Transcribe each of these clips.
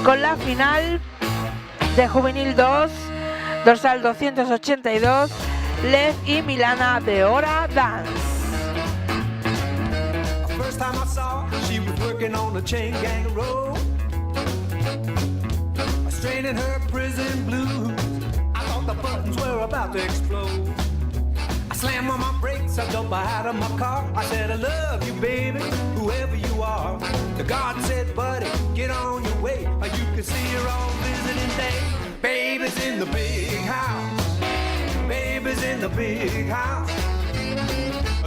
con la final de Juvenil 2, dorsal 282, Lev y Milana de Hora Dance. First time I saw her, she was working on the chain gang road, straining her prison blues. I thought the buttons were about to explode. I slammed on my brakes, I jumped out of my car. I said, I love you, baby, whoever you are. The guard said, buddy, get on your way, or you can see her on visiting day. Baby's in the big house, baby's in the big house.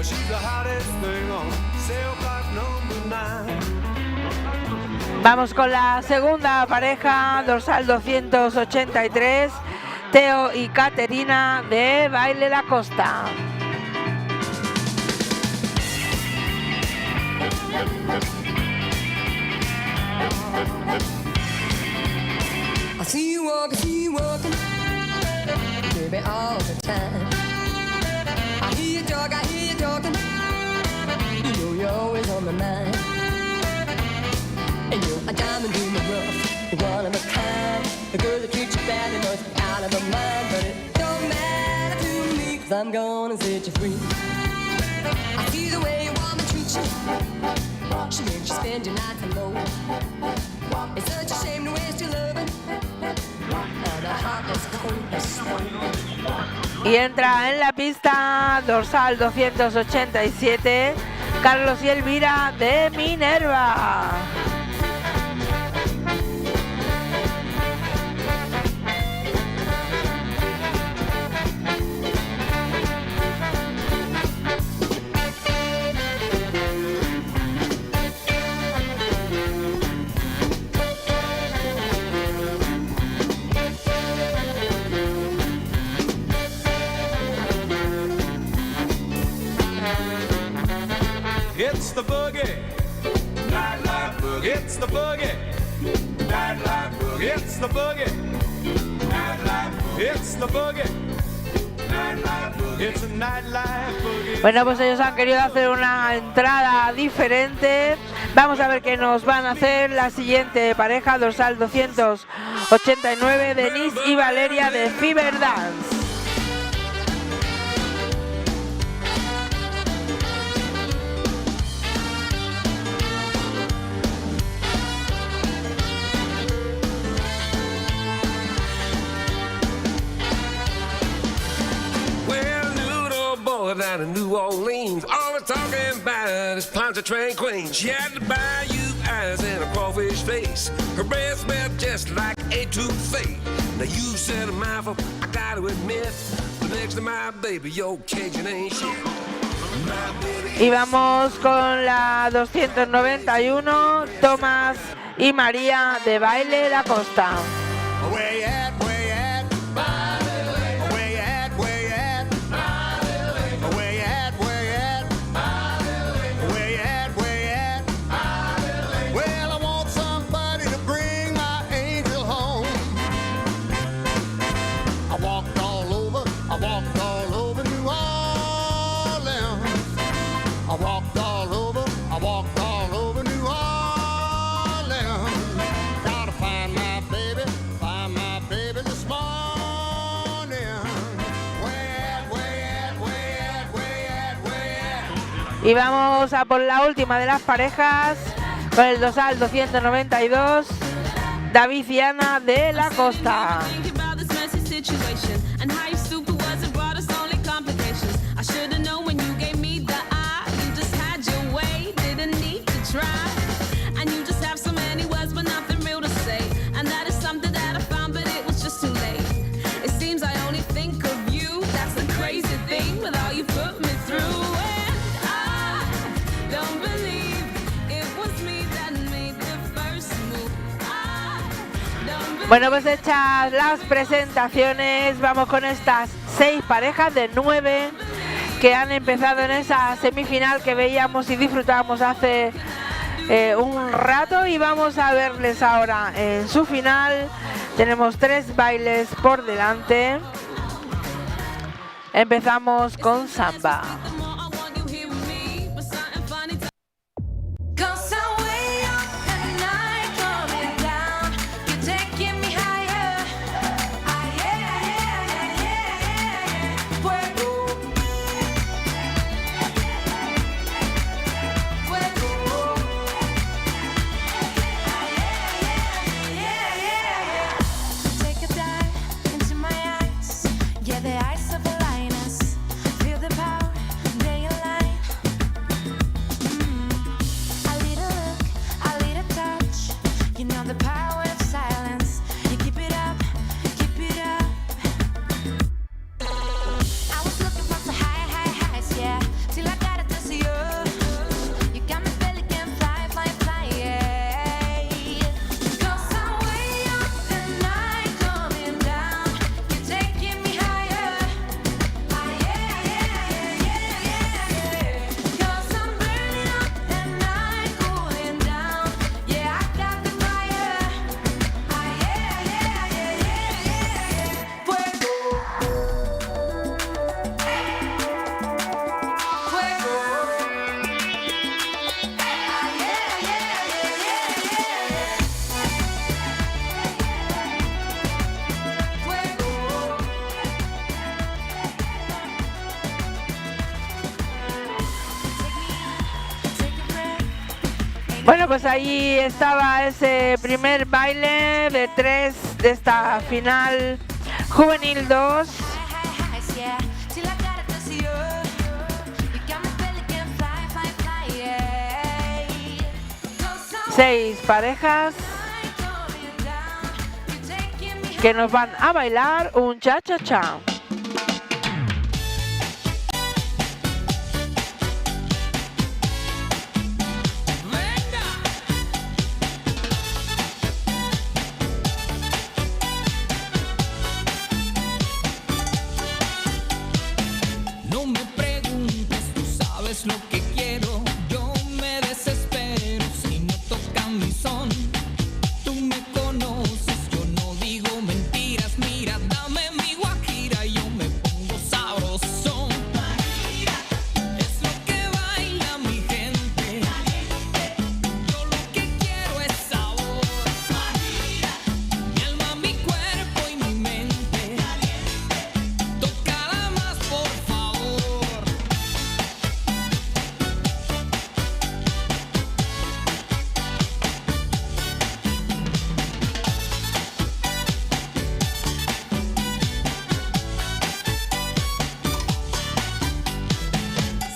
She's the hottest thing on cell block number 9. Vamos con la segunda pareja, dorsal 283, Teo y Caterina de Baile La Costa. I see you walking, baby, all the time. I hear you talking, you know you're always on my mind. And you're a diamond in the rough, you're one of a kind. The girl that treats you bad and must be out of her mind. But it don't matter to me, 'cause I'm gonna set you free. I see the way your woman treats you, she makes you spend your nights alone. It's such a shame to waste your loving on a heartless, coldless one. Y entra en la pista, dorsal 287, Carlos y Elvira de Minerva. It's the boogie, nightlife boogie. It's the boogie, nightlife boogie. It's the boogie, nightlife boogie. It's the boogie, nightlife boogie. It's a nightlife boogie. Bueno, pues ellos han querido hacer una entrada diferente. Vamos a ver qué nos van a hacer la siguiente pareja, dorsal 289, Denise y Valeria de Fever Dance. Down in New Orleans, all we're talking about is Pontchartrain Queen. She had the bayou eyes and a crawfish face. Her breath smelled just like a toothache. Now you said a mouthful, I gotta admit, but next to my baby, your Cajun ain't shit. Y vamos con la 291, Tomás y María de Baile La Costa. Where you at, where you at? Where you at, where you at? Where you at, where you at? Where you at, where you at? Well, I want somebody to bring my angel home. I walked all over New Orleans. I walked all over New Orleans. Gotta find my baby this morning. Where at? Y vamos a por la última de las parejas, con el dorsal 292, David y Ana de La Costa. Bueno, pues hechas las presentaciones, vamos con estas 6 parejas de 9 que han empezado en esa semifinal que veíamos y disfrutábamos hace un rato, y vamos a verles ahora en su final. Tenemos 3 bailes por delante. Empezamos con samba. Bueno, pues ahí estaba ese primer baile de 3 de esta final Juvenil 2. 6 parejas que nos van a bailar un cha-cha-cha. No me preguntes, tú sabes lo que quiero. Yo me desespero si no tocan mi son. Tú me conoces, yo no digo mentiras. Mira, dame mi guajira y yo me pongo sabrosón. Es lo que baila mi gente. Yo lo que quiero es sabor. Mi alma, mi cuerpo y mi mente. Tócala más, por favor.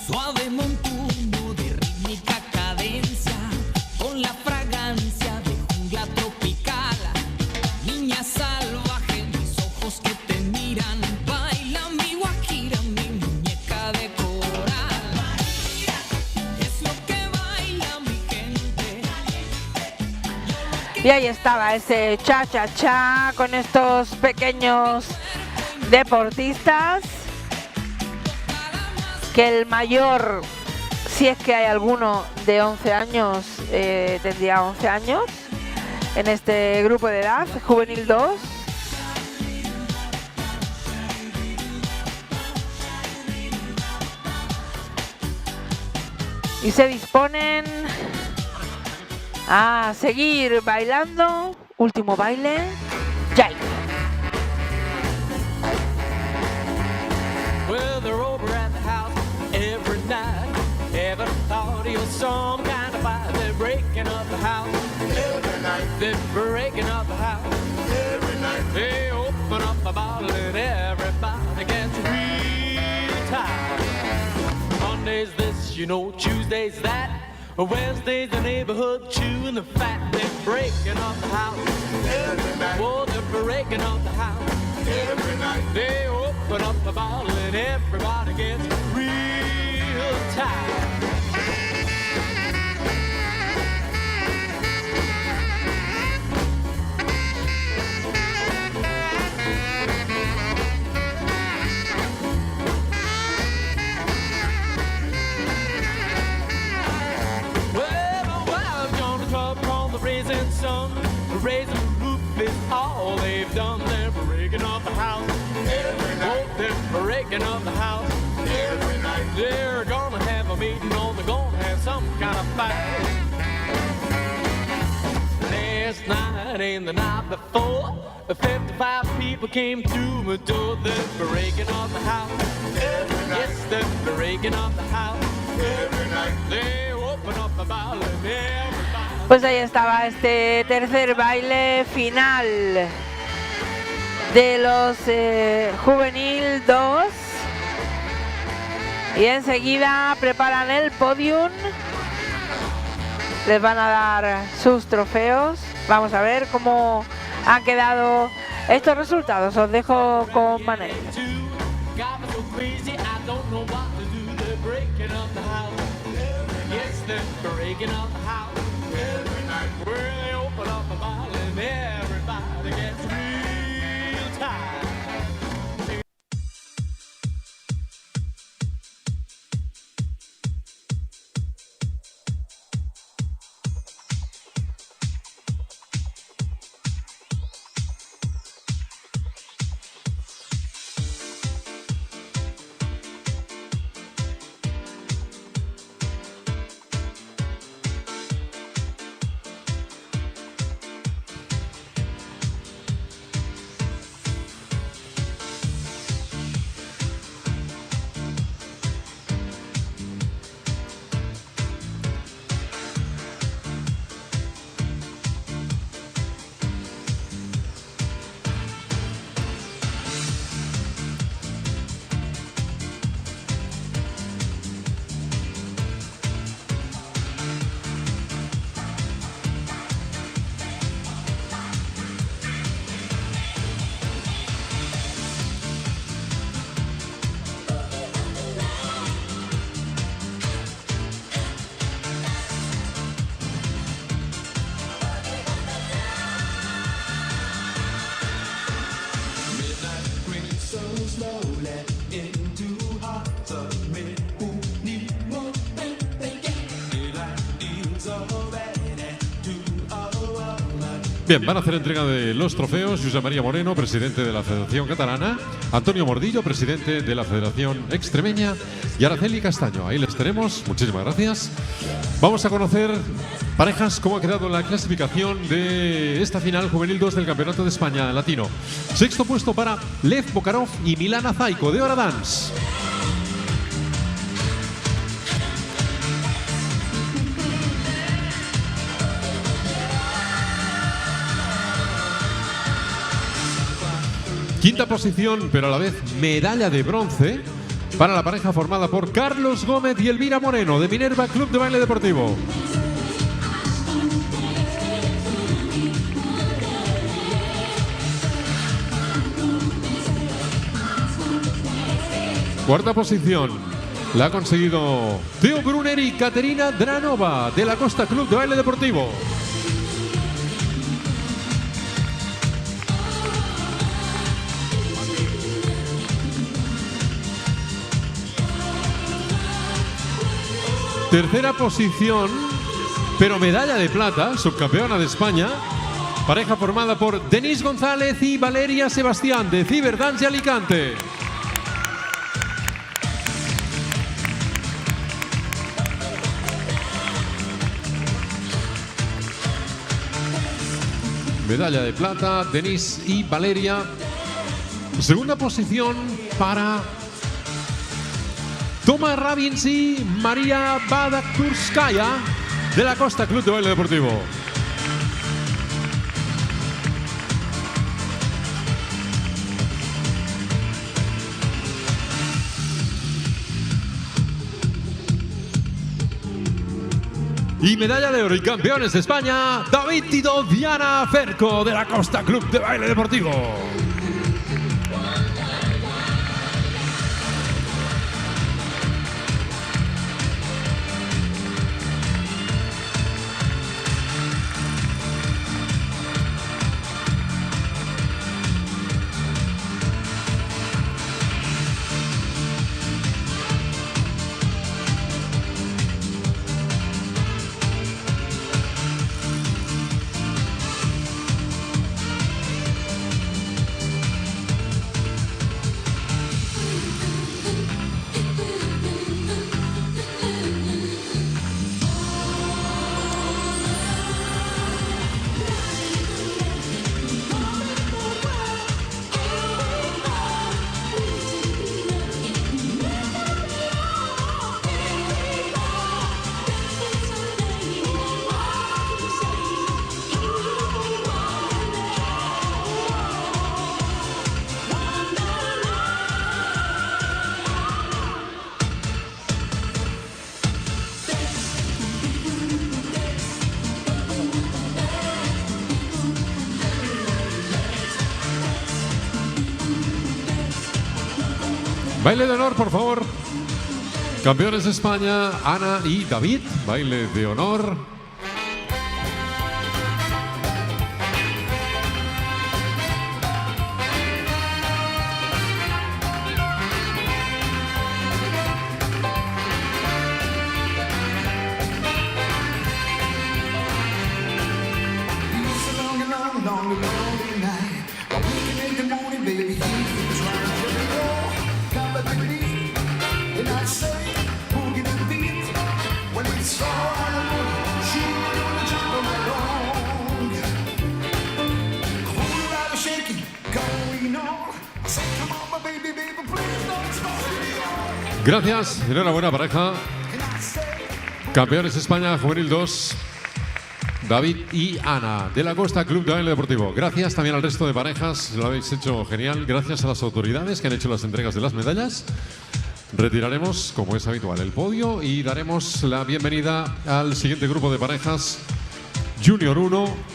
Suave montuno de rítmica cadencia, con la fragancia de jungla tropical. Niña salvaje, mis ojos que te miran, baila mi guajira, mi muñeca de coral. Es lo que baila mi gente. Y ahí estaba ese cha-cha-cha con estos pequeños deportistas. Que el mayor, si es que hay alguno de 11 años, tendría 11 años en este grupo de edad, Juvenil 2. Y se disponen a seguir bailando. Último baile, Jive. Well, they're over at the house every night. Ever thought of some kind of fight? They're breaking up the house every night. They're breaking up the house every night. They open up a bottle and everybody gets real tired. Monday's this, you know, Tuesday's that. Wednesday's the neighborhood chewing the fat. They're breaking up the house every night. Oh, they're breaking up the house every night. They open up the bottle and everybody gets real tired. Sun, raising the roof is all they've done. They're breaking up the house every night. Oh, they're breaking up the house every night. They're gonna have a meeting on, they're gonna have some kind of fight. Last night and the night before, 55 people came through my door. They're breaking up the house every night. Yes, they're breaking up the house every night. They open up the bottle and everybody. Pues ahí estaba este tercer baile final de los Juvenil 2. Y enseguida preparan el podium. Les van a dar sus trofeos. Vamos a ver cómo han quedado estos resultados. Os dejo con Manel. Where they open up a bottle and everybody gets real tired. Bien, van a hacer entrega de los trofeos Josep María Moreno, presidente de la Federación Catalana, Antonio Mordillo, presidente de la Federación Extremeña, y Araceli Castaño. Ahí les tenemos. Muchísimas gracias. Vamos a conocer parejas, cómo ha quedado la clasificación de esta final juvenil 2 del Campeonato de España Latino. Sexto puesto para Lev Bokarov y Milana Zaiko de Hora Dance. Quinta posición, pero a la vez medalla de bronce para la pareja formada por Carlos Gómez y Elvira Moreno de Minerva Club de Baile Deportivo. Cuarta posición la ha conseguido Theo Brunner y Caterina Dranova de la Costa Club de Baile Deportivo. Tercera posición, pero medalla de plata, subcampeona de España, pareja formada por Denise González y Valeria Sebastián de Ciberdance de Alicante. Medalla de plata, Denise y Valeria. Segunda posición para Toma Rabins y María Badakturskaya de la Costa Club de Baile Deportivo. Y medalla de oro y campeones de España, David Tito, Diana Ferco de la Costa Club de Baile Deportivo. Baile de honor, por favor. Campeones de España, Ana y David. Baile de honor. Gracias, enhorabuena pareja. Campeones de España Juvenil 2, David y Ana de la Costa Club de Baile Deportivo. Gracias también al resto de parejas, lo habéis hecho genial. Gracias a las autoridades que han hecho las entregas de las medallas. Retiraremos, como es habitual, el podio y daremos la bienvenida al siguiente grupo de parejas, Junior 1,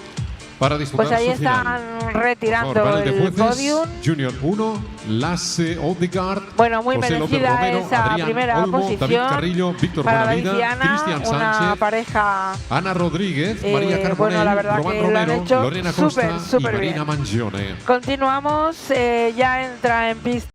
para disputar pues ahí su están final. retirando Por favor, el podium. Junior 1, Lasse Odegaard, Bueno, muy José López merecida Romero, esa Adrián primera Olmo, posición David Carrillo, Víctor para Buenavida, David y Ana, Cristian una Sánchez, pareja Ana Rodríguez, María Carbonell, bueno, la verdad Román que lo han Romero, hecho Lorena Costa súper y Marina bien. Mangione. Continuamos, ya entra en pista